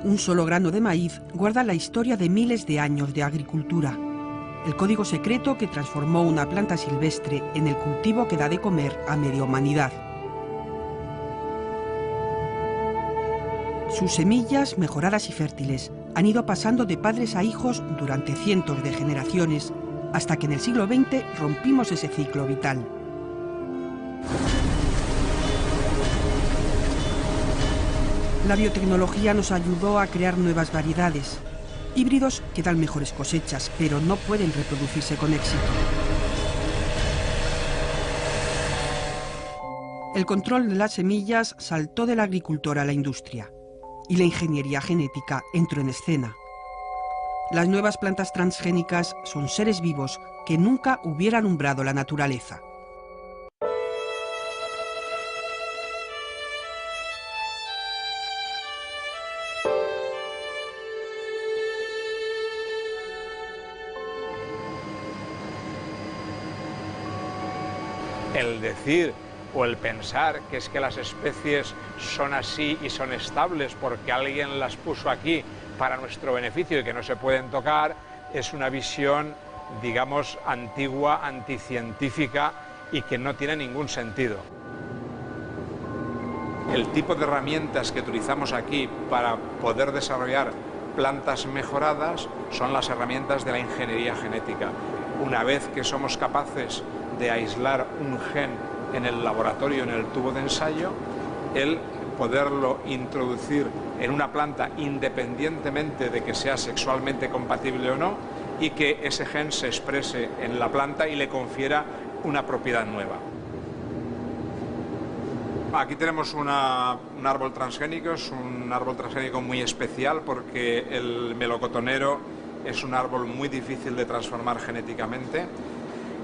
Un solo grano de maíz guarda la historia de miles de años de agricultura. El código secreto que transformó una planta silvestre en el cultivo que da de comer a media humanidad. Sus semillas, mejoradas y fértiles, han ido pasando de padres a hijos durante cientos de generaciones, hasta que en el siglo XX rompimos ese ciclo vital. La biotecnología nos ayudó a crear nuevas variedades, híbridos que dan mejores cosechas, pero no pueden reproducirse con éxito. El control de las semillas saltó del agricultor a la industria, y la ingeniería genética entró en escena. Las nuevas plantas transgénicas son seres vivos que nunca hubieran umbrado la naturaleza. El decir o el pensar que es que las especies son así y son estables porque alguien las puso aquí para nuestro beneficio y que no se pueden tocar, es una visión, digamos, antigua, anticientífica y que no tiene ningún sentido. El tipo de herramientas que utilizamos aquí para poder desarrollar plantas mejoradas son las herramientas de la ingeniería genética. Una vez que somos capaces de aislar un gen en el laboratorio, en el tubo de ensayo, el poderlo introducir en una planta independientemente de que sea sexualmente compatible o no, y que ese gen se exprese en la planta y le confiera una propiedad nueva. Aquí tenemos un árbol transgénico, es un árbol transgénico muy especial porque el melocotonero es un árbol muy difícil de transformar genéticamente.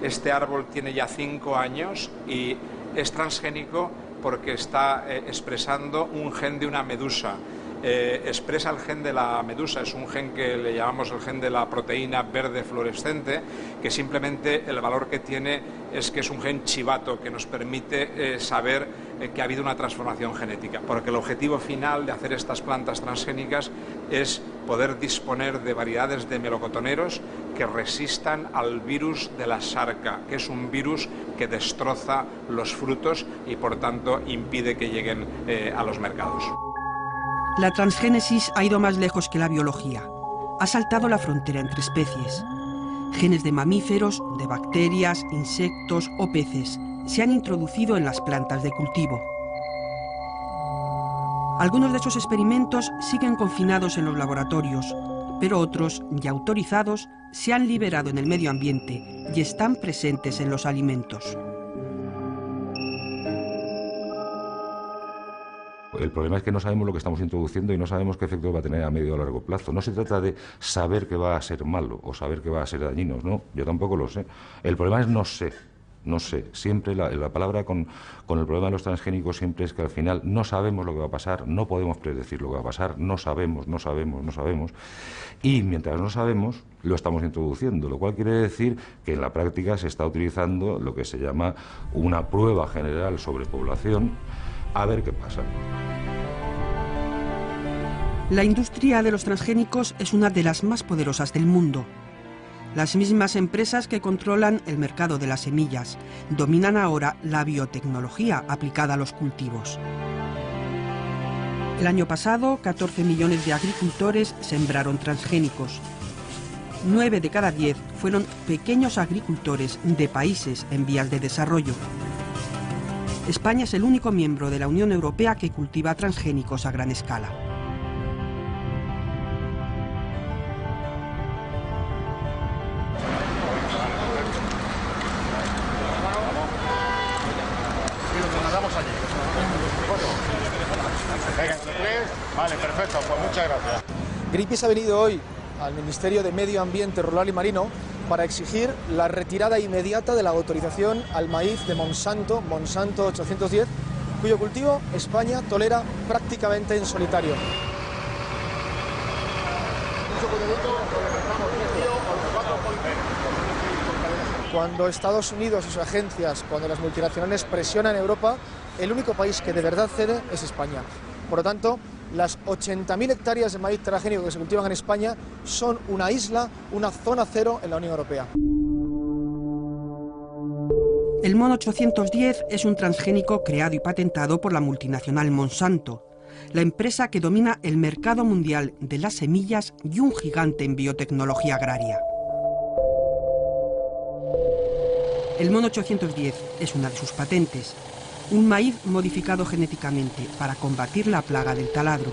Este árbol tiene ya 5 años y es transgénico porque está expresando un gen de una medusa. Expresa el gen de la medusa, es un gen que le llamamos el gen de la proteína verde fluorescente, que simplemente el valor que tiene es que es un gen chivato que nos permite saber que ha habido una transformación genética, porque el objetivo final de hacer estas plantas transgénicas es poder disponer de variedades de melocotoneros que resistan al virus de la sarca, que es un virus que destroza los frutos y por tanto impide que lleguen a los mercados. La transgénesis ha ido más lejos que la biología. Ha saltado la frontera entre especies. Genes de mamíferos, de bacterias, insectos o peces se han introducido en las plantas de cultivo. Algunos de esos experimentos siguen confinados en los laboratorios, pero otros, ya autorizados, se han liberado en el medio ambiente y están presentes en los alimentos. El problema es que no sabemos lo que estamos introduciendo y no sabemos qué efectos va a tener a medio o largo plazo. No se trata de saber que va a ser malo o saber que va a ser dañino, no, yo tampoco lo sé. El problema es no sé. No sé, siempre la palabra con el problema de los transgénicos siempre es que al final no sabemos lo que va a pasar, no podemos predecir lo que va a pasar, no sabemos. Y mientras no sabemos, lo estamos introduciendo, lo cual quiere decir que en la práctica se está utilizando lo que se llama una prueba general sobre población, a ver qué pasa. La industria de los transgénicos es una de las más poderosas del mundo. Las mismas empresas que controlan el mercado de las semillas dominan ahora la biotecnología aplicada a los cultivos. El año pasado, 14 millones de agricultores sembraron transgénicos. 9 de cada 10 fueron pequeños agricultores de países en vías de desarrollo. España es el único miembro de la Unión Europea que cultiva transgénicos a gran escala. Vale, perfecto, pues muchas gracias. Greenpeace ha venido hoy al Ministerio de Medio Ambiente Rural y Marino para exigir la retirada inmediata de la autorización al maíz de Monsanto 810, cuyo cultivo España tolera prácticamente en solitario. Cuando Estados Unidos y sus agencias, cuando las multinacionales presionan a Europa, el único país que de verdad cede es España. Por lo tanto, las 80.000 hectáreas de maíz transgénico que se cultivan en España son una isla, una zona cero en la Unión Europea. El MON 810 es un transgénico creado y patentado por la multinacional Monsanto, la empresa que domina el mercado mundial de las semillas y un gigante en biotecnología agraria. El MON 810 es una de sus patentes, un maíz modificado genéticamente para combatir la plaga del taladro.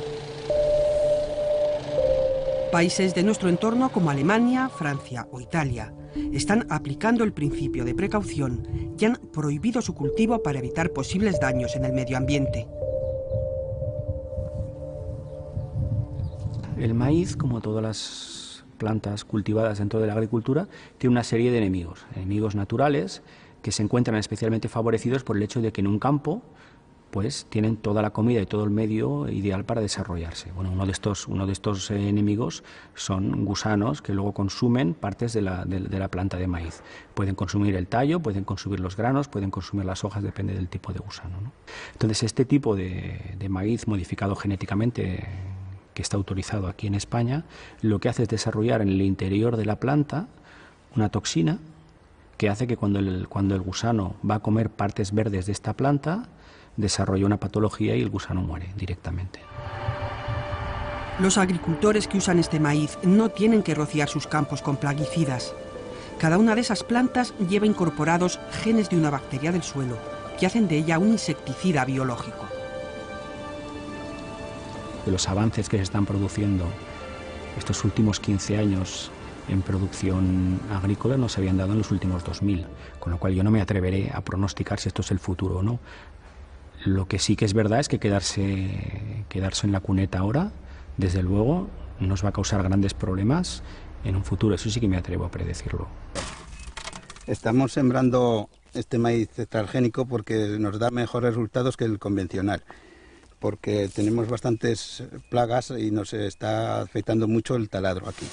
Países de nuestro entorno como Alemania, Francia o Italia están aplicando el principio de precaución y han prohibido su cultivo para evitar posibles daños en el medio ambiente. El maíz, como todas las plantas cultivadas dentro de la agricultura, tiene una serie de enemigos naturales que se encuentran especialmente favorecidos por el hecho de que en un campo pues tienen toda la comida y todo el medio ideal para desarrollarse. Bueno, uno de estos enemigos son gusanos que luego consumen partes de la planta de maíz. Pueden consumir el tallo, pueden consumir los granos, pueden consumir las hojas, depende del tipo de gusano, ¿no? Entonces, este tipo de maíz modificado genéticamente, que está autorizado aquí en España, lo que hace es desarrollar en el interior de la planta una toxina que hace que cuando el gusano va a comer partes verdes de esta planta, desarrolla una patología y el gusano muere directamente. Los agricultores que usan este maíz no tienen que rociar sus campos con plaguicidas. Cada una de esas plantas lleva incorporados genes de una bacteria del suelo que hacen de ella un insecticida biológico. De los avances que se están produciendo estos últimos 15 años en producción agrícola no se habían dado en los últimos 2000, con lo cual yo no me atreveré a pronosticar si esto es el futuro o no. Lo que sí que es verdad es que quedarse en la cuneta ahora, desde luego, nos va a causar grandes problemas en un futuro. Eso sí que me atrevo a predecirlo. Estamos sembrando este maíz transgénico porque nos da mejores resultados que el convencional, porque tenemos bastantes plagas y nos está afectando mucho el taladro aquí.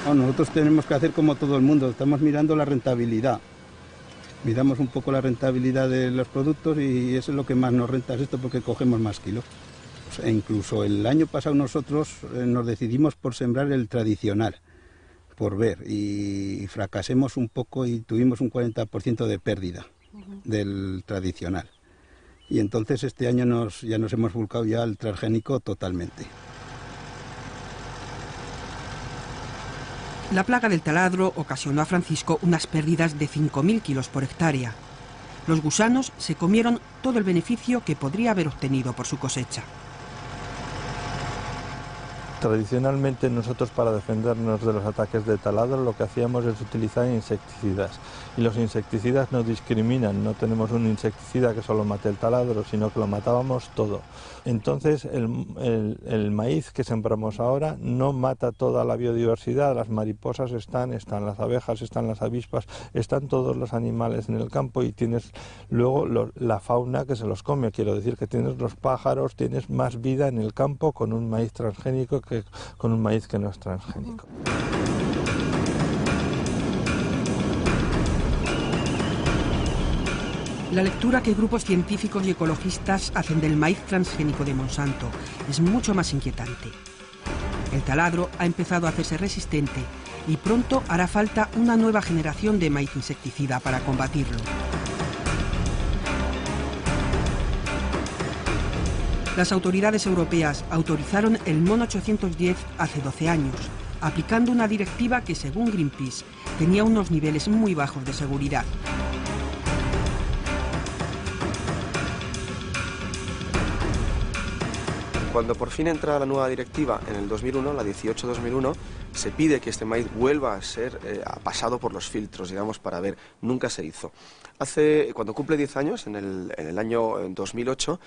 Nosotros tenemos que hacer como todo el mundo, estamos mirando la rentabilidad. Miramos un poco la rentabilidad de los productos y eso es lo que más nos renta, es esto porque cogemos más kilos. E incluso el año pasado nosotros nos decidimos por sembrar el tradicional, por ver, y fracasemos un poco y tuvimos un 40% de pérdida del tradicional. Y entonces este año ya nos hemos volcado ya al transgénico totalmente. La plaga del taladro ocasionó a Francisco unas pérdidas de 5.000 kilos por hectárea. Los gusanos se comieron todo el beneficio que podría haber obtenido por su cosecha. Tradicionalmente nosotros, para defendernos de los ataques de taladro, lo que hacíamos es utilizar insecticidas, y los insecticidas no discriminan, no tenemos un insecticida que solo mate el taladro, sino que lo matábamos todo. Entonces el maíz que sembramos ahora no mata toda la biodiversidad, las mariposas están las abejas, están las avispas, están todos los animales en el campo y tienes luego la fauna que se los come, quiero decir que tienes los pájaros, tienes más vida en el campo con un maíz transgénico que con un maíz que no es transgénico. La lectura que grupos científicos y ecologistas hacen del maíz transgénico de Monsanto es mucho más inquietante. El taladro ha empezado a hacerse resistente y pronto hará falta una nueva generación de maíz insecticida para combatirlo. Las autoridades europeas autorizaron el MON 810 hace 12 años, aplicando una directiva que, según Greenpeace, tenía unos niveles muy bajos de seguridad. Cuando por fin entra la nueva directiva en el 2001, la 18-2001, se pide que este maíz vuelva a ser pasado por los filtros, digamos, para ver. Nunca se hizo. Cuando cumple 10 años, en el año 2008,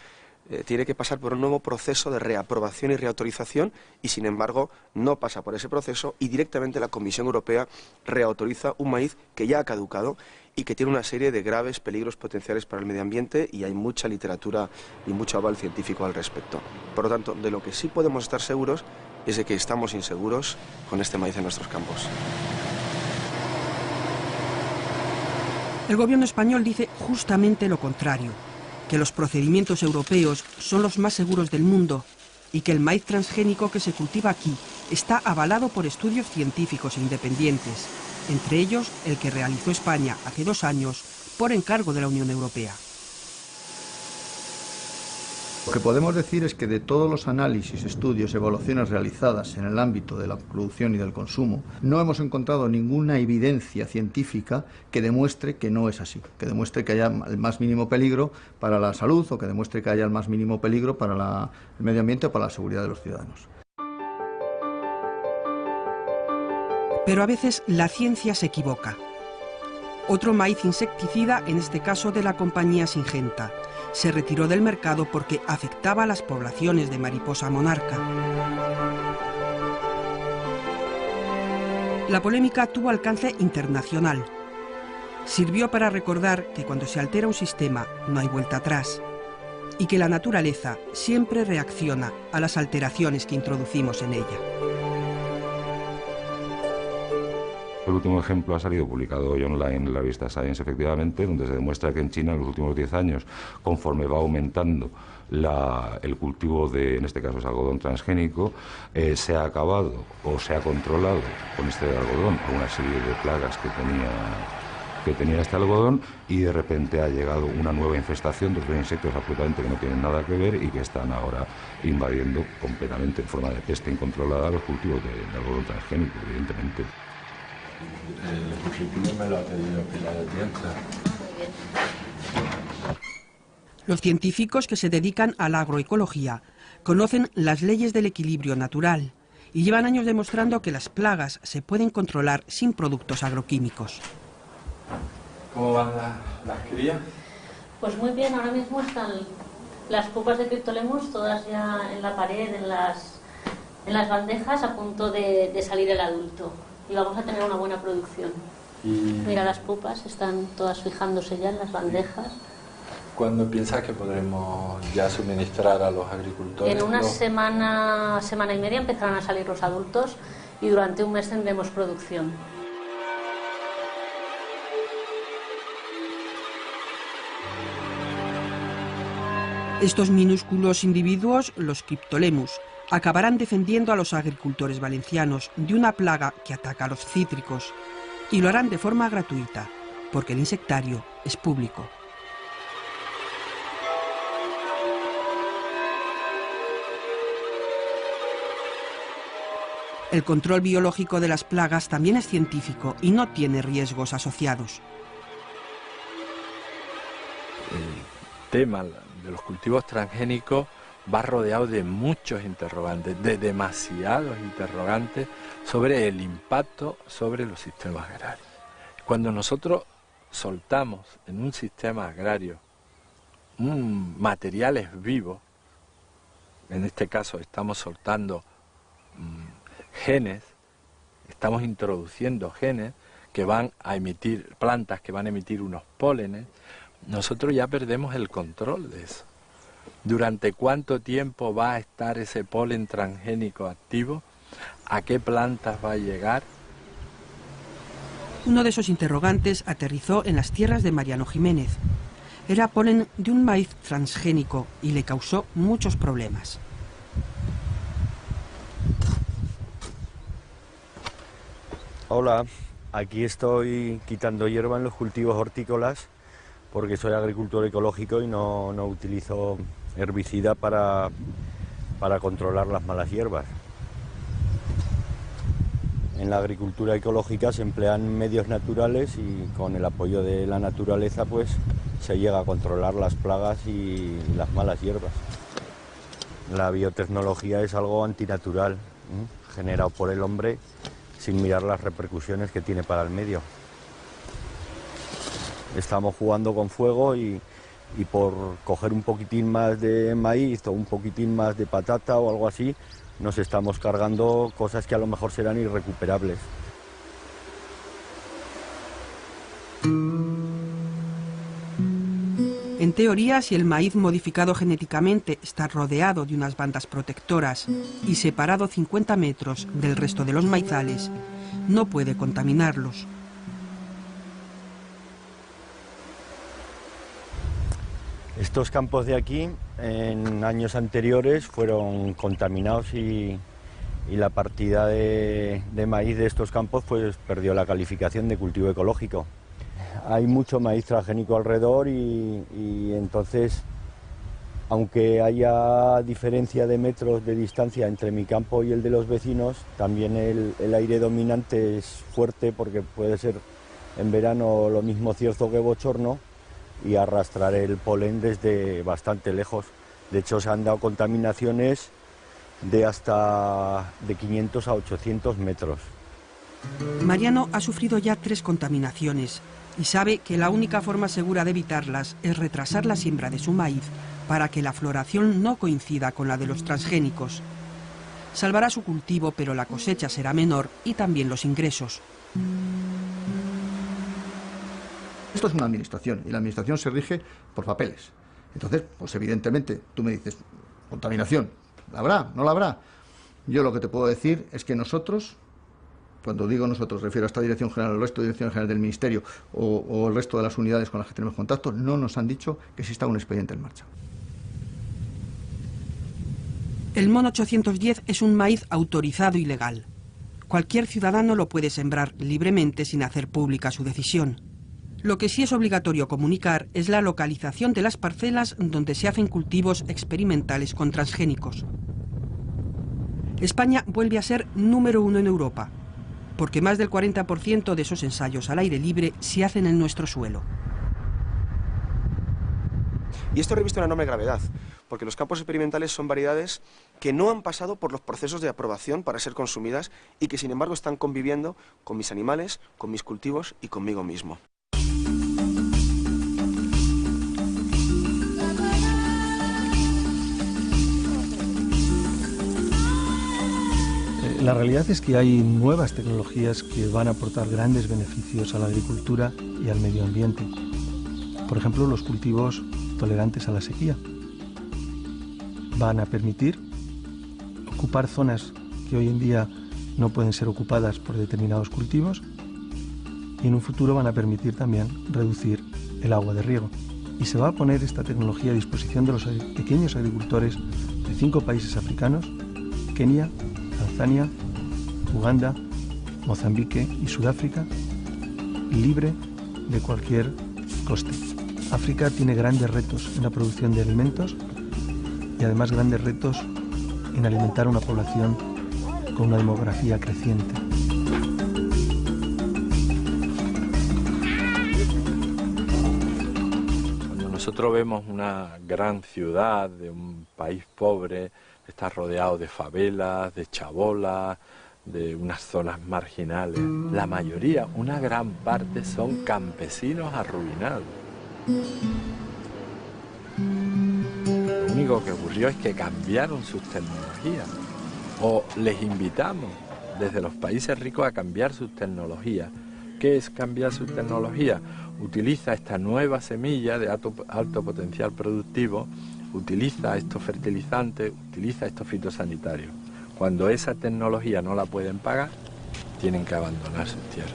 tiene que pasar por un nuevo proceso de reaprobación y reautorización y, sin embargo, no pasa por ese proceso y directamente la Comisión Europea reautoriza un maíz que ya ha caducado y que tiene una serie de graves peligros potenciales para el medio ambiente, y hay mucha literatura y mucho aval científico al respecto. Por lo tanto, de lo que sí podemos estar seguros es de que estamos inseguros con este maíz en nuestros campos. El gobierno español dice justamente lo contrario, que los procedimientos europeos son los más seguros del mundo y que el maíz transgénico que se cultiva aquí está avalado por estudios científicos e independientes, entre ellos el que realizó España hace 2 años por encargo de la Unión Europea. Lo que podemos decir es que de todos los análisis, estudios, evaluaciones realizadas en el ámbito de la producción y del consumo, no hemos encontrado ninguna evidencia científica que demuestre que no es así, que demuestre que haya el más mínimo peligro para la salud o que demuestre que haya el más mínimo peligro para el medio ambiente o para la seguridad de los ciudadanos. Pero a veces la ciencia se equivoca. Otro maíz insecticida, en este caso de la compañía Syngenta, se retiró del mercado porque afectaba a las poblaciones de mariposa monarca. La polémica tuvo alcance internacional. Sirvió para recordar que cuando se altera un sistema no hay vuelta atrás y que la naturaleza siempre reacciona a las alteraciones que introducimos en ella. El último ejemplo ha salido publicado hoy online en la revista Science, efectivamente, donde se demuestra que en China en los últimos 10 años, conforme va aumentando el cultivo de, en este caso es algodón transgénico, se ha acabado o se ha controlado con este algodón a una serie de plagas que tenía este algodón, y de repente ha llegado una nueva infestación de otros insectos absolutamente que no tienen nada que ver y que están ahora invadiendo completamente en forma de peste incontrolada los cultivos de algodón transgénico, evidentemente. El currículum me lo ha pedido Pilar Atienza. Los científicos que se dedican a la agroecología conocen las leyes del equilibrio natural y llevan años demostrando que las plagas se pueden controlar sin productos agroquímicos. ¿Cómo van las crías? Pues muy bien, ahora mismo están las pupas de Cryptolemus todas ya en la pared, en las bandejas, a punto de salir el adulto. Y vamos a tener una buena producción. Mira, las pupas están todas fijándose ya en las bandejas. ¿Cuándo piensas que podremos ya suministrar a los agricultores? En una semana y media empezarán a salir los adultos y durante un mes tendremos producción. Estos minúsculos individuos, los Cryptolemus, acabarán defendiendo a los agricultores valencianos de una plaga que ataca a los cítricos, y lo harán de forma gratuita, porque el insectario es público. El control biológico de las plagas también es científico y no tiene riesgos asociados. El tema de los cultivos transgénicos va rodeado de muchos interrogantes, de demasiados interrogantes sobre el impacto sobre los sistemas agrarios. Cuando nosotros soltamos en un sistema agrario materiales vivos, en este caso estamos soltando genes, estamos introduciendo genes que van a emitir, plantas que van a emitir unos pólenes, nosotros ya perdemos el control de eso. ¿Durante cuánto tiempo va a estar ese polen transgénico activo? ¿A qué plantas va a llegar? Uno de esos interrogantes aterrizó en las tierras de Mariano Jiménez. Era polen de un maíz transgénico y le causó muchos problemas. Hola, aquí estoy quitando hierba en los cultivos hortícolas porque soy agricultor ecológico y no utilizo herbicida para controlar las malas hierbas. En la agricultura ecológica se emplean medios naturales y con el apoyo de la naturaleza pues se llega a controlar las plagas y las malas hierbas. La biotecnología es algo antinatural, generado por el hombre sin mirar las repercusiones que tiene para el medio. Estamos jugando con fuego y por coger un poquitín más de maíz o un poquitín más de patata o algo así, nos estamos cargando cosas que a lo mejor serán irrecuperables. En teoría, si el maíz modificado genéticamente está rodeado de unas bandas protectoras y separado 50 metros del resto de los maizales, no puede contaminarlos. Estos campos de aquí en años anteriores fueron contaminados y la partida de maíz de estos campos pues perdió la calificación de cultivo ecológico. Hay mucho maíz transgénico alrededor y entonces, aunque haya diferencia de metros de distancia entre mi campo y el de los vecinos, también el aire dominante es fuerte porque puede ser en verano lo mismo cierzo que bochorno y arrastrar el polen desde bastante lejos. De hecho, se han dado contaminaciones de hasta de 500 a 800 metros. Mariano ha sufrido ya 3 contaminaciones y sabe que la única forma segura de evitarlas es retrasar la siembra de su maíz para que la floración no coincida con la de los transgénicos. Salvará su cultivo, pero la cosecha será menor y también los ingresos. Esto es una administración y la administración se rige por papeles. Entonces, pues evidentemente, tú me dices, contaminación, ¿la habrá? ¿No la habrá? Yo lo que te puedo decir es que nosotros, cuando digo nosotros, refiero a esta dirección general, al resto de dirección general del Ministerio o el resto de las unidades con las que tenemos contacto, no nos han dicho que exista un expediente en marcha. El MON 810 es un maíz autorizado y legal. Cualquier ciudadano lo puede sembrar libremente sin hacer pública su decisión. Lo que sí es obligatorio comunicar es la localización de las parcelas donde se hacen cultivos experimentales con transgénicos. España vuelve a ser número 1 en Europa, porque más del 40% de esos ensayos al aire libre se hacen en nuestro suelo. Y esto reviste una enorme gravedad, porque los campos experimentales son variedades que no han pasado por los procesos de aprobación para ser consumidas y que sin embargo están conviviendo con mis animales, con mis cultivos y conmigo mismo. La realidad es que hay nuevas tecnologías que van a aportar grandes beneficios a la agricultura y al medio ambiente. Por ejemplo, los cultivos tolerantes a la sequía. Van a permitir ocupar zonas que hoy en día no pueden ser ocupadas por determinados cultivos y en un futuro van a permitir también reducir el agua de riego. Y se va a poner esta tecnología a disposición de los pequeños agricultores de 5 países africanos: Kenia, Tanzania, Uganda, Mozambique y Sudáfrica, libre de cualquier coste. África tiene grandes retos en la producción de alimentos y además grandes retos en alimentar una población con una demografía creciente. Cuando nosotros vemos una gran ciudad de un país pobre, está rodeado de favelas, de chabolas, de unas zonas marginales. La mayoría, una gran parte, son campesinos arruinados. Lo único que ocurrió es que cambiaron sus tecnologías, o les invitamos desde los países ricos a cambiar sus tecnologías. ¿Qué es cambiar su tecnología? Utiliza esta nueva semilla de alto potencial productivo, utiliza estos fertilizantes, utiliza estos fitosanitarios. Cuando esa tecnología no la pueden pagar, tienen que abandonar sus tierras.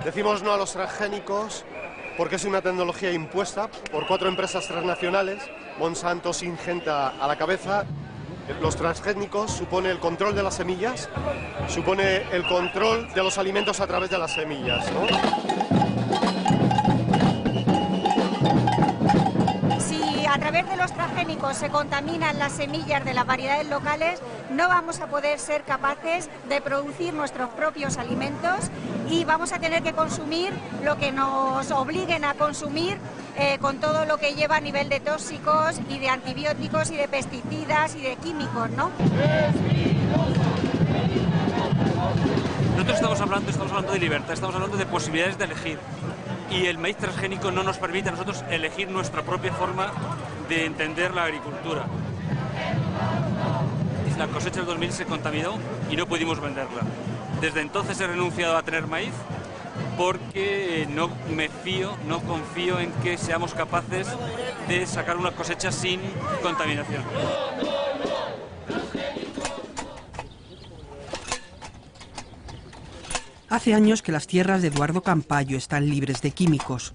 Decimos no a los transgénicos porque es una tecnología impuesta por 4 empresas transnacionales, Monsanto, Syngenta a la cabeza. Los transgénicos supone el control de las semillas, supone el control de los alimentos a través de las semillas, ¿no? Si a través de los transgénicos se contaminan las semillas de las variedades locales, no vamos a poder ser capaces de producir nuestros propios alimentos y vamos a tener que consumir lo que nos obliguen a consumir con todo lo que lleva a nivel de tóxicos y de antibióticos y de pesticidas y de químicos, ¿no? Nosotros estamos hablando de libertad, estamos hablando de posibilidades de elegir. Y el maíz transgénico no nos permite a nosotros elegir nuestra propia forma de entender la agricultura. La cosecha del 2000 se contaminó y no pudimos venderla. Desde entonces he renunciado a tener maíz porque no confío en que seamos capaces de sacar una cosecha sin contaminación. Hace años que las tierras de Eduardo Campayo están libres de químicos.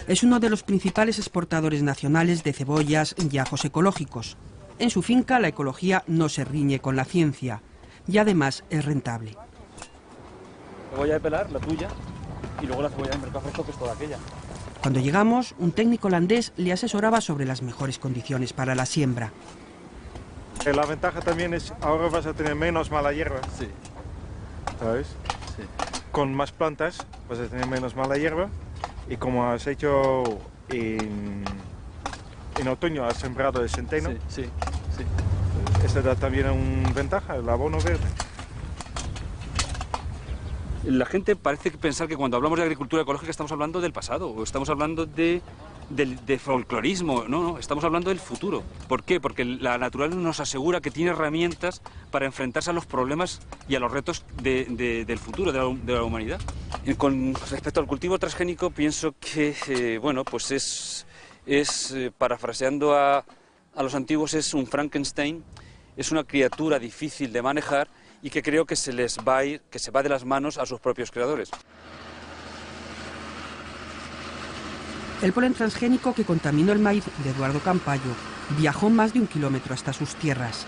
Es uno de los principales exportadores nacionales de cebollas y ajos ecológicos. En su finca la ecología no se riñe con la ciencia y además es rentable. Cebolla de pelar, la tuya, y luego la cebolla del mercado fresco, que es toda aquella. Cuando llegamos, un técnico holandés le asesoraba sobre las mejores condiciones para la siembra. La ventaja también es, ahora vas a tener menos mala hierba. Sí. ¿Sabes? Sí. Con más plantas vas a tener menos mala hierba. Y como has hecho en otoño, has sembrado el centeno. Sí, sí, sí. Esa da también una ventaja, el abono verde. La gente parece pensar que cuando hablamos de agricultura ecológica estamos hablando del pasado, o estamos hablando de folclorismo. No, estamos hablando del futuro. ¿Por qué? Porque la naturaleza nos asegura que tiene herramientas para enfrentarse a los problemas y a los retos del futuro de la humanidad. Y con respecto al cultivo transgénico, pienso que, bueno, pues es parafraseando a los antiguos, es un Frankenstein, es una criatura difícil de manejar y que creo que se va de las manos a sus propios creadores. El polen transgénico que contaminó el maíz de Eduardo Campayo viajó más de 1 kilómetro hasta sus tierras.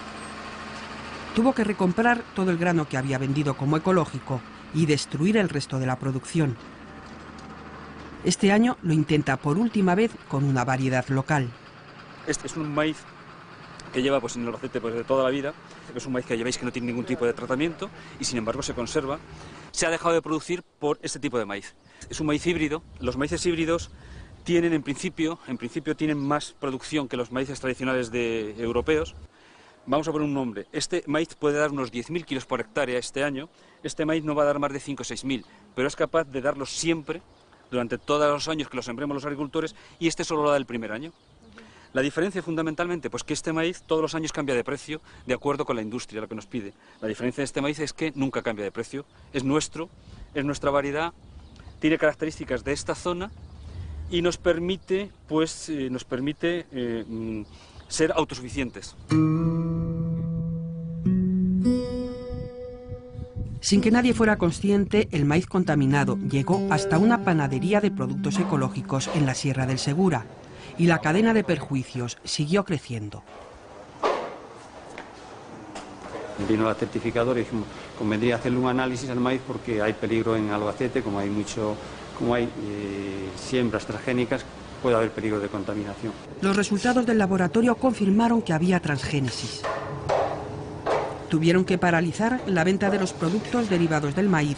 Tuvo que recomprar todo el grano que había vendido como ecológico y destruir el resto de la producción. Este año lo intenta por última vez con una variedad local. Este es un maíz que lleva pues, en el Albacete pues, de toda la vida. Es un maíz que lleváis que no tiene ningún tipo de tratamiento y sin embargo se conserva. Se ha dejado de producir por este tipo de maíz. Es un maíz híbrido. Los maíces híbridos tienen en principio tienen más producción que los maíces tradicionales europeos. Vamos a poner un nombre. Este maíz puede dar unos 10.000 kilos por hectárea este año. Este maíz no va a dar más de 5 o 6.000, pero es capaz de darlos siempre, durante todos los años que lo sembremos los agricultores, y este solo lo da el primer año. La diferencia fundamentalmente, pues que este maíz todos los años cambia de precio de acuerdo con la industria, lo que nos pide. La diferencia de este maíz es que nunca cambia de precio. Es nuestro, es nuestra variedad, tiene características de esta zona y nos permite, ser autosuficientes. Sin que nadie fuera consciente, el maíz contaminado llegó hasta una panadería de productos ecológicos en la Sierra del Segura y la cadena de perjuicios siguió creciendo. Vino la certificadora y dijimos, convendría hacerle un análisis al maíz porque hay peligro en Albacete, como hay siembras transgénicas, puede haber peligro de contaminación. Los resultados del laboratorio confirmaron que había transgénesis. Tuvieron que paralizar la venta de los productos derivados del maíz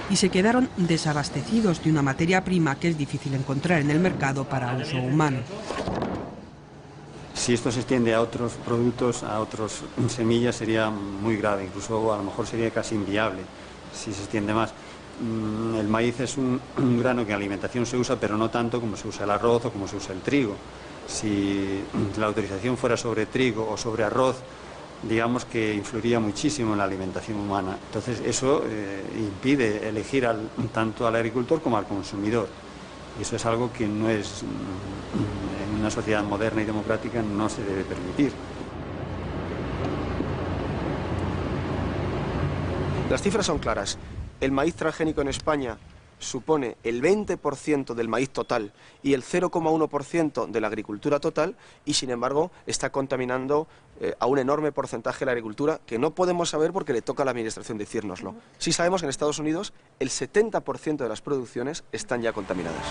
y se quedaron desabastecidos de una materia prima que es difícil encontrar en el mercado para uso humano. Si esto se extiende a otros productos, a otras semillas, sería muy grave, incluso a lo mejor sería casi inviable si se extiende más. El maíz es un grano que en alimentación se usa, pero no tanto como se usa el arroz o como se usa el trigo. Si la autorización fuera sobre trigo o sobre arroz, digamos que influiría muchísimo en la alimentación humana. Entonces eso impide elegir tanto al agricultor como al consumidor. Y eso es algo que no es, en una sociedad moderna y democrática no se debe permitir. Las cifras son claras. El maíz transgénico en España supone el 20% del maíz total y el 0,1% de la agricultura total y sin embargo está contaminando a un enorme porcentaje de la agricultura que no podemos saber porque le toca a la administración decírnoslo. Sí sabemos que en Estados Unidos el 70% de las producciones están ya contaminadas.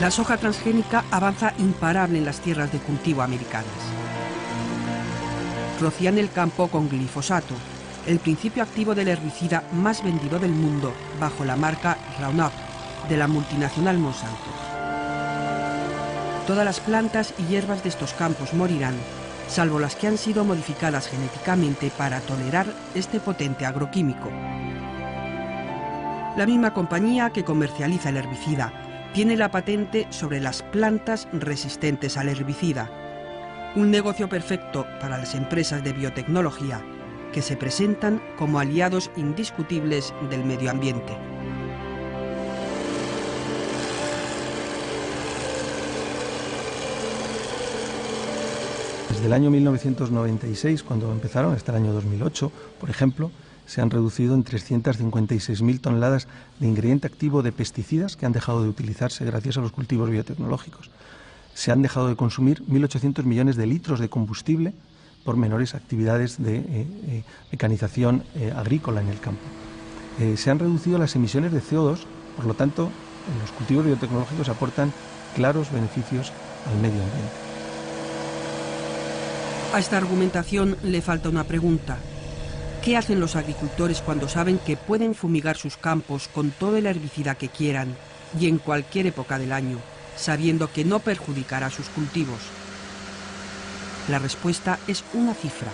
La soja transgénica avanza imparable en las tierras de cultivo americanas. Rocían el campo con glifosato, el principio activo del herbicida más vendido del mundo bajo la marca Roundup de la multinacional Monsanto. Todas las plantas y hierbas de estos campos morirán, salvo las que han sido modificadas genéticamente para tolerar este potente agroquímico. La misma compañía que comercializa el herbicida tiene la patente sobre las plantas resistentes al herbicida. Un negocio perfecto para las empresas de biotecnología que se presentan como aliados indiscutibles del medio ambiente. Desde Desde el año 1996, cuando empezaron, hasta el año 2008, por ejemplo, se han reducido en 356.000 toneladas de ingrediente activo de pesticidas que han dejado de utilizarse gracias a los cultivos biotecnológicos. Se han dejado de consumir 1.800 millones de litros de combustible por menores actividades de mecanización agrícola en el campo. Se han reducido las emisiones de CO2, por lo tanto, los cultivos biotecnológicos aportan claros beneficios al medio ambiente. A esta argumentación le falta una pregunta. ¿Qué hacen los agricultores cuando saben que pueden fumigar sus campos con todo el herbicida que quieran y en cualquier época del año, sabiendo que no perjudicará a sus cultivos? La respuesta es una cifra.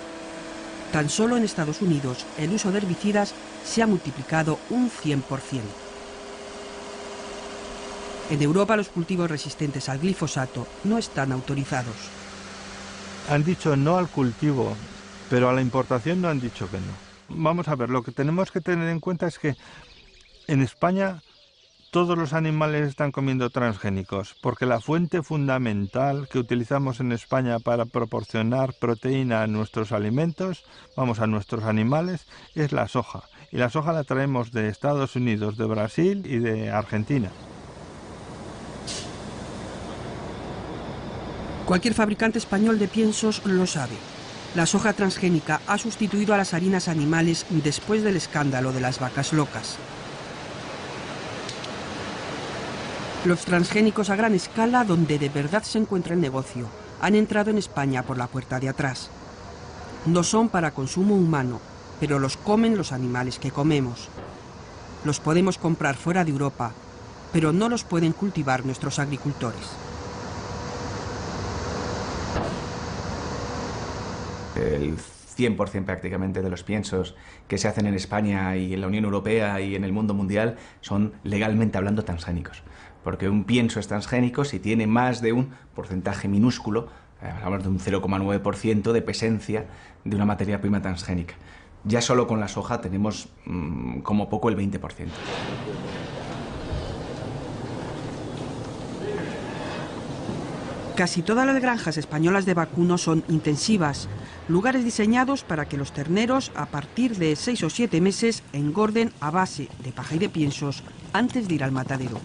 Tan solo en Estados Unidos el uso de herbicidas se ha multiplicado un 100%. En Europa los cultivos resistentes al glifosato no están autorizados. Han dicho no al cultivo, pero a la importación no han dicho que no. Vamos a ver, lo que tenemos que tener en cuenta es que en España todos los animales están comiendo transgénicos, porque la fuente fundamental que utilizamos en España para proporcionar proteína a nuestros alimentos, a nuestros animales, es la soja. Y la soja la traemos de Estados Unidos, de Brasil y de Argentina. Cualquier fabricante español de piensos lo sabe. La soja transgénica ha sustituido a las harinas animales después del escándalo de las vacas locas. Los transgénicos a gran escala, donde de verdad se encuentra el negocio, han entrado en España por la puerta de atrás. No son para consumo humano, pero los comen los animales que comemos. Los podemos comprar fuera de Europa, pero no los pueden cultivar nuestros agricultores. El 100% prácticamente de los piensos que se hacen en España y en la Unión Europea y en el mundo mundial son, legalmente hablando, transgénicos. Porque un pienso es transgénico si tiene más de un porcentaje minúsculo, hablamos de un 0,9% de presencia de una materia prima transgénica. Ya solo con la soja tenemos como poco el 20%. Casi todas las granjas españolas de vacuno son intensivas, lugares diseñados para que los terneros a partir de 6 o 7 meses engorden a base de paja y de piensos antes de ir al matadero.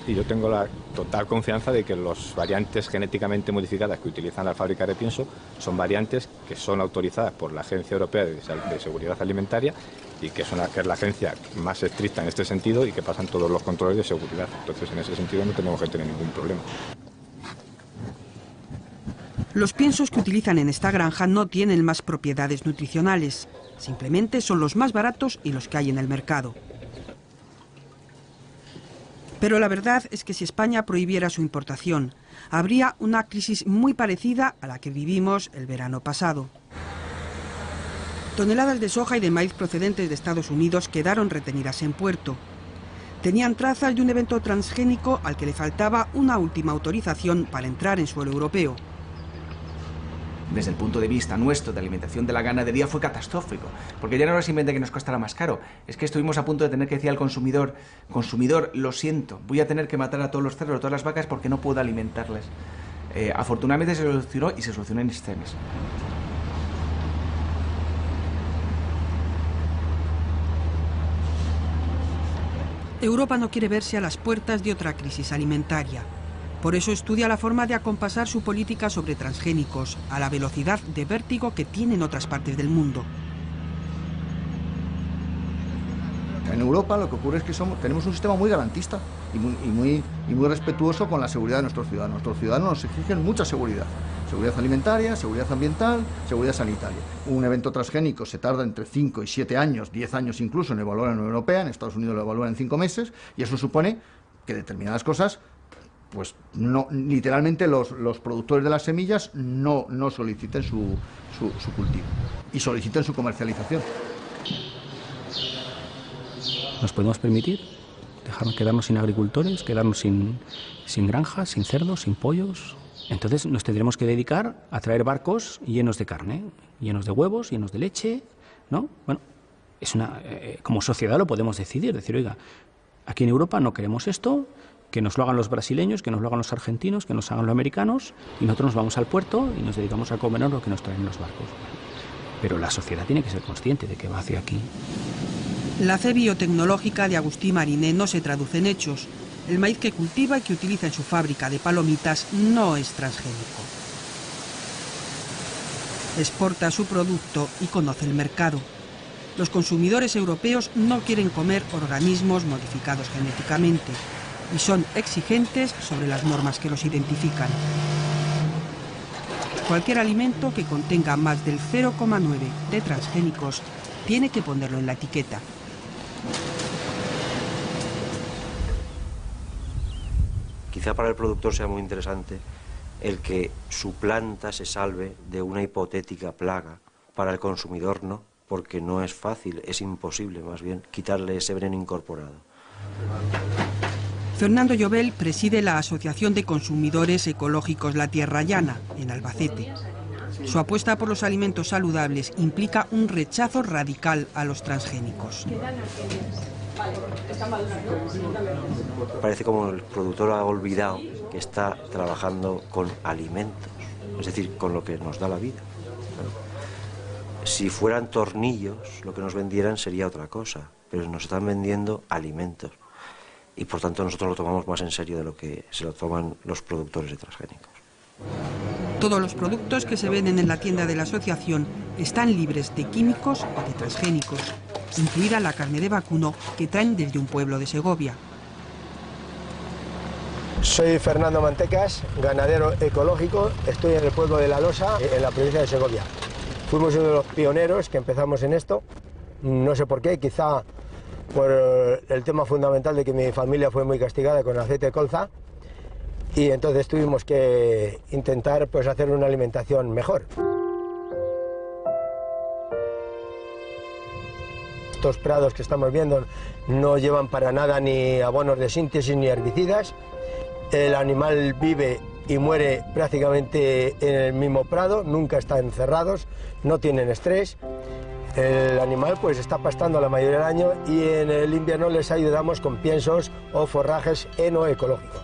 Y yo tengo la total confianza de que las variantes genéticamente modificadas que utilizan al fabricar de pienso son variantes que son autorizadas por la Agencia Europea de Seguridad Alimentaria y que es la agencia más estricta en este sentido y que pasan todos los controles de seguridad. Entonces, en ese sentido no tenemos que tener ningún problema. Los piensos que utilizan en esta granja no tienen más propiedades nutricionales, simplemente son los más baratos y los que hay en el mercado. Pero la verdad es que si España prohibiera su importación, habría una crisis muy parecida a la que vivimos el verano pasado. Toneladas de soja y de maíz procedentes de Estados Unidos quedaron retenidas en puerto. Tenían trazas de un evento transgénico al que le faltaba una última autorización para entrar en suelo europeo. Desde el punto de vista nuestro de alimentación de la ganadería fue catastrófico, porque ya no era simplemente que nos costara más caro, es que estuvimos a punto de tener que decir al consumidor, lo siento, voy a tener que matar a todos los cerdos, a todas las vacas porque no puedo alimentarles. Afortunadamente se solucionó y se solucionó en este mes. Europa no quiere verse a las puertas de otra crisis alimentaria. Por eso estudia la forma de acompasar su política sobre transgénicos a la velocidad de vértigo que tienen otras partes del mundo. En Europa lo que ocurre es que tenemos un sistema muy garantista y muy respetuoso con la seguridad de nuestros ciudadanos. Nuestros ciudadanos nos exigen mucha seguridad. Seguridad alimentaria, seguridad ambiental, seguridad sanitaria. Un evento transgénico se tarda entre 5 y 7 años, 10 años incluso en evaluar en la Unión Europea, en Estados Unidos lo evalúan en 5 meses, y eso supone que determinadas cosas, pues no, literalmente los productores de las semillas no soliciten su cultivo y soliciten su comercialización. ¿Nos podemos permitir quedarnos sin agricultores, quedarnos sin granjas, sin cerdos, sin pollos? Entonces nos tendremos que dedicar a traer barcos llenos de carne, llenos de huevos, llenos de leche, ¿no? Bueno, como sociedad lo podemos decidir, decir, oiga, aquí en Europa no queremos esto, Que nos lo hagan los brasileños, que nos lo hagan los argentinos, que nos hagan los americanos, y nosotros nos vamos al puerto y nos dedicamos a comernos lo que nos traen los barcos. Pero la sociedad tiene que ser consciente de que va hacia aquí. La fe biotecnológica de Agustín Mariné no se traduce en hechos. El maíz que cultiva y que utiliza en su fábrica de palomitas no es transgénico. Exporta su producto y conoce el mercado. Los consumidores europeos no quieren comer organismos modificados genéticamente y son exigentes sobre las normas que los identifican. Cualquier alimento que contenga más del 0,9 de transgénicos tiene que ponerlo en la etiqueta. Quizá para el productor sea muy interesante el que su planta se salve de una hipotética plaga. Para el consumidor no, porque no es fácil, es imposible más bien quitarle ese veneno incorporado. Fernando Llobel preside la Asociación de Consumidores Ecológicos La Tierra Llana, en Albacete. Su apuesta por los alimentos saludables implica un rechazo radical a los transgénicos. Parece como el productor ha olvidado que está trabajando con alimentos, es decir, con lo que nos da la vida. Si fueran tornillos, lo que nos vendieran sería otra cosa, pero nos están vendiendo alimentos. Y por tanto nosotros lo tomamos más en serio de lo que se lo toman los productores de transgénicos. Todos los productos que se venden en la tienda de la asociación están libres de químicos o de transgénicos, incluida la carne de vacuno que traen desde un pueblo de Segovia. Soy Fernando Mantecas, ganadero ecológico, estoy en el pueblo de La Losa, en la provincia de Segovia. Fuimos uno de los pioneros que empezamos en esto, no sé por qué, quizá por el tema fundamental de que mi familia fue muy castigada con aceite de colza, y entonces tuvimos que intentar pues hacer una alimentación mejor. Estos prados que estamos viendo no llevan para nada ni abonos de síntesis ni herbicidas. El animal vive y muere prácticamente en el mismo prado, nunca están encerrados, no tienen estrés. El animal pues está pastando la mayoría del año y en el invierno les ayudamos con piensos o forrajes enoecológicos.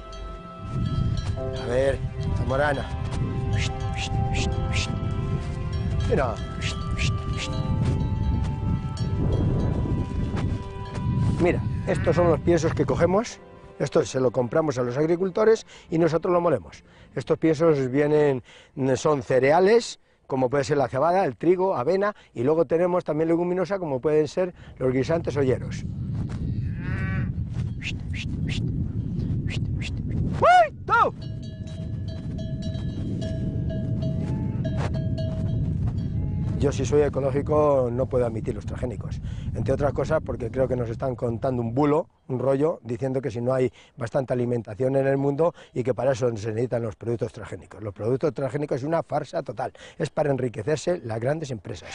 A ver, Zamorana. Mira. Mira, estos son los piensos que cogemos. Esto se lo compramos a los agricultores y nosotros lo molemos. Estos piensos son cereales, como puede ser la cebada, el trigo, avena, y luego tenemos también leguminosa, como pueden ser los guisantes o hieros. ¡Uy! ¡Tú! Yo, si soy ecológico, no puedo admitir los transgénicos, entre otras cosas porque creo que nos están contando un bulo, un rollo, diciendo que si no hay bastante alimentación en el mundo y que para eso se necesitan los productos transgénicos. Los productos transgénicos es una farsa total, es para enriquecerse las grandes empresas.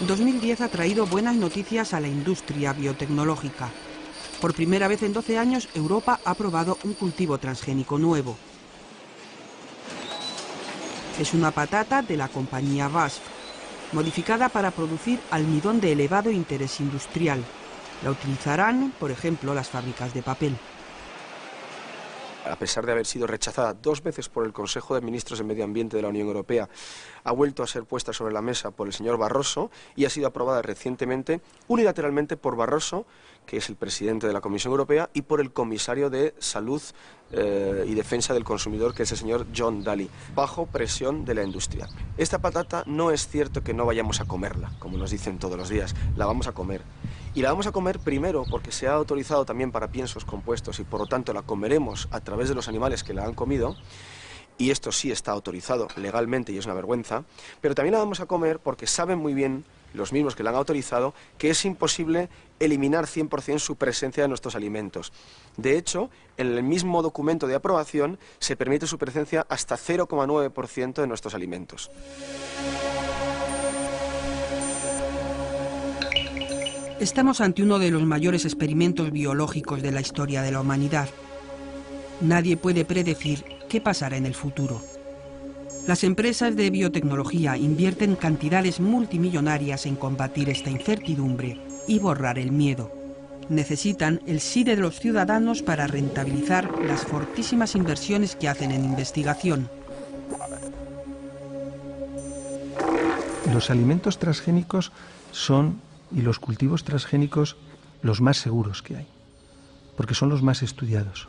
2010 ha traído buenas noticias a la industria biotecnológica. Por primera vez en 12 años, Europa ha probado un cultivo transgénico nuevo. Es una patata de la compañía BASF, modificada para producir almidón de elevado interés industrial. La utilizarán, por ejemplo, las fábricas de papel. A pesar de haber sido rechazada 2 veces por el Consejo de Ministros de Medio Ambiente de la Unión Europea, ha vuelto a ser puesta sobre la mesa por el señor Barroso y ha sido aprobada recientemente unilateralmente por Barroso, que es el presidente de la Comisión Europea, y por el comisario de Salud y Defensa del Consumidor, que es el señor John Dalli, bajo presión de la industria. Esta patata no es cierto que no vayamos a comerla, como nos dicen todos los días, la vamos a comer. Y la vamos a comer primero porque se ha autorizado también para piensos compuestos y por lo tanto la comeremos a través de los animales que la han comido, y esto sí está autorizado legalmente y es una vergüenza, pero también la vamos a comer porque saben muy bien los mismos que la han autorizado que es imposible eliminar 100% su presencia en nuestros alimentos. De hecho, en el mismo documento de aprobación se permite su presencia hasta 0,9% de nuestros alimentos. Estamos ante uno de los mayores experimentos biológicos de la historia de la humanidad. Nadie puede predecir qué pasará en el futuro. Las empresas de biotecnología invierten cantidades multimillonarias en combatir esta incertidumbre y borrar el miedo. Necesitan el sí de los ciudadanos para rentabilizar las fortísimas inversiones que hacen en investigación. Los alimentos transgénicos son, y los cultivos transgénicos, los más seguros que hay, porque son los más estudiados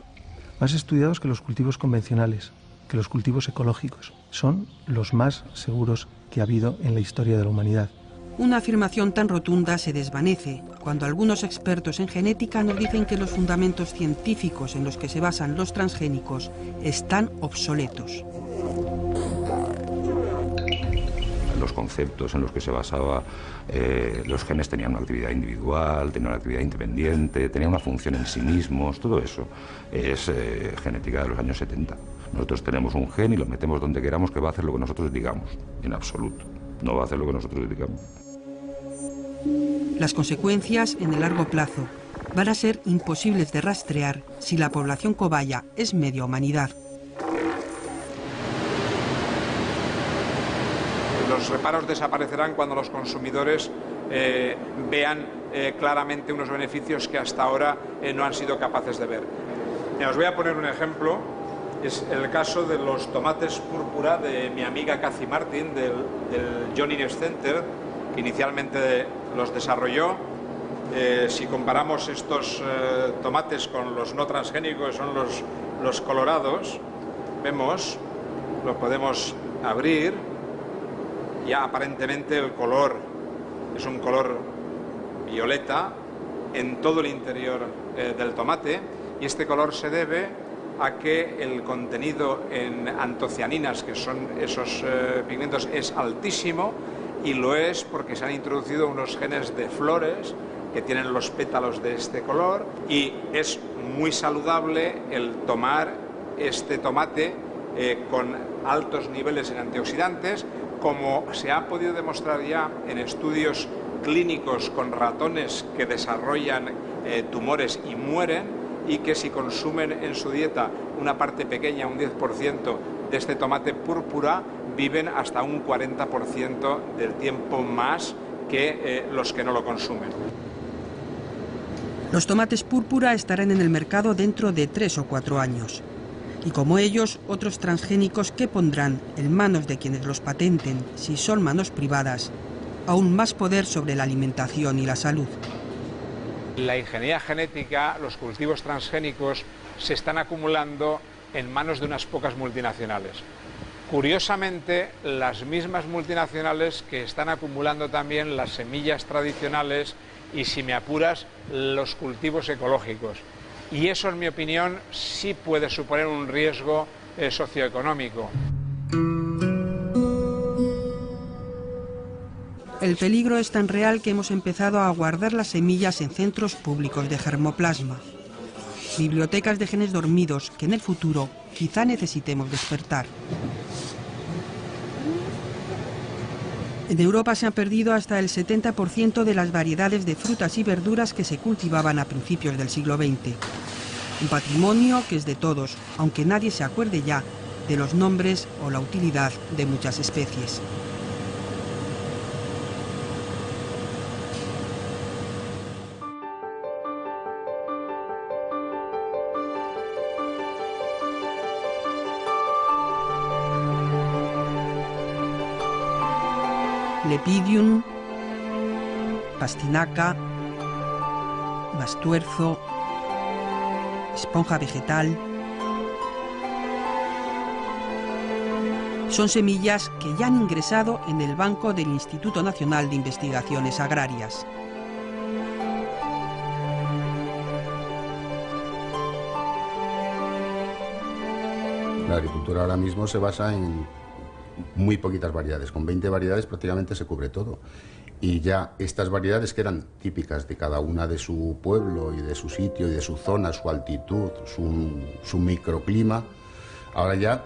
que los cultivos convencionales, que los cultivos ecológicos. Son los más seguros que ha habido en la historia de la humanidad. Una afirmación tan rotunda se desvanece cuando algunos expertos en genética nos dicen que los fundamentos científicos en los que se basan los transgénicos están obsoletos. Los conceptos en los que se basaba, los genes tenían una actividad individual, tenían una actividad independiente, tenían una función en sí mismos, todo eso es genética de los años 70. Nosotros tenemos un gen y lo metemos donde queramos, que va a hacer lo que nosotros digamos, en absoluto. No va a hacer lo que nosotros digamos. Las consecuencias en el largo plazo van a ser imposibles de rastrear si la población cobaya es media humanidad. Los reparos desaparecerán cuando los consumidores vean claramente unos beneficios que hasta ahora no han sido capaces de ver. Os voy a poner un ejemplo, es el caso de los tomates púrpura de mi amiga Cathy Martin del John Innes Center, que inicialmente los desarrolló. Si comparamos estos tomates con los no transgénicos, son los colorados, vemos, lo podemos abrir. Ya aparentemente el color es un color violeta en todo el interior del tomate, y este color se debe a que el contenido en antocianinas, que son esos pigmentos, es altísimo, y lo es porque se han introducido unos genes de flores que tienen los pétalos de este color, y es muy saludable el tomar este tomate con altos niveles en antioxidantes, como se ha podido demostrar ya en estudios clínicos con ratones que desarrollan tumores y mueren, y que si consumen en su dieta una parte pequeña, un 10% de este tomate púrpura, viven hasta un 40% del tiempo más que los que no lo consumen. Los tomates púrpura estarán en el mercado dentro de 3 o 4 años. Y como ellos, otros transgénicos que pondrán en manos de quienes los patenten, si son manos privadas, aún más poder sobre la alimentación y la salud. La ingeniería genética, los cultivos transgénicos, se están acumulando en manos de unas pocas multinacionales. Curiosamente, las mismas multinacionales que están acumulando también las semillas tradicionales y, si me apuras, los cultivos ecológicos. Y eso, en mi opinión, sí puede suponer un riesgo socioeconómico. El peligro es tan real que hemos empezado a guardar las semillas en centros públicos de germoplasma, bibliotecas de genes dormidos que en el futuro quizá necesitemos despertar. En Europa se han perdido hasta el 70% de las variedades de frutas y verduras que se cultivaban a principios del siglo XX. Un patrimonio que es de todos, aunque nadie se acuerde ya de los nombres o la utilidad de muchas especies. Lepidium, pastinaca, bastuerzo, esponja vegetal. Son semillas que ya han ingresado en el banco del Instituto Nacional de Investigaciones Agrarias. La agricultura ahora mismo se basa en muy poquitas variedades. Con 20 variedades prácticamente se cubre todo. Y ya estas variedades, que eran típicas de cada una de su pueblo y de su sitio y de su zona, su altitud, su microclima, ahora ya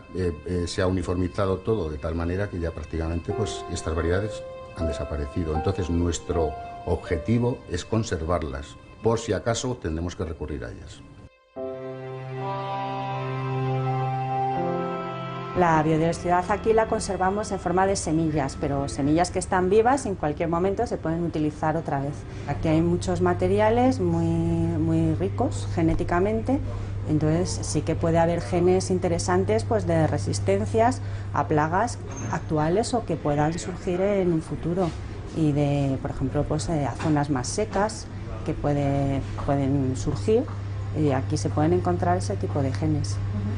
se ha uniformizado todo de tal manera que ya prácticamente pues estas variedades han desaparecido. Entonces nuestro objetivo es conservarlas. Por si acaso tendremos que recurrir a ellas. La biodiversidad aquí la conservamos en forma de semillas, pero semillas que están vivas y en cualquier momento se pueden utilizar otra vez. Aquí hay muchos materiales muy ricos genéticamente, entonces sí que puede haber genes interesantes pues de resistencias a plagas actuales o que puedan surgir en un futuro, y de, por ejemplo, pues a zonas más secas que pueden surgir, y aquí se pueden encontrar ese tipo de genes.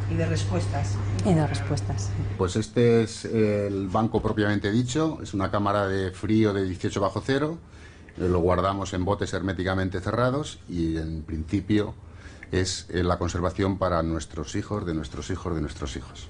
Y de respuestas. Y de respuestas. Pues este es el banco propiamente dicho, es una cámara de frío de 18 bajo cero, lo guardamos en botes herméticamente cerrados y en principio es la conservación para nuestros hijos, de nuestros hijos, de nuestros hijos.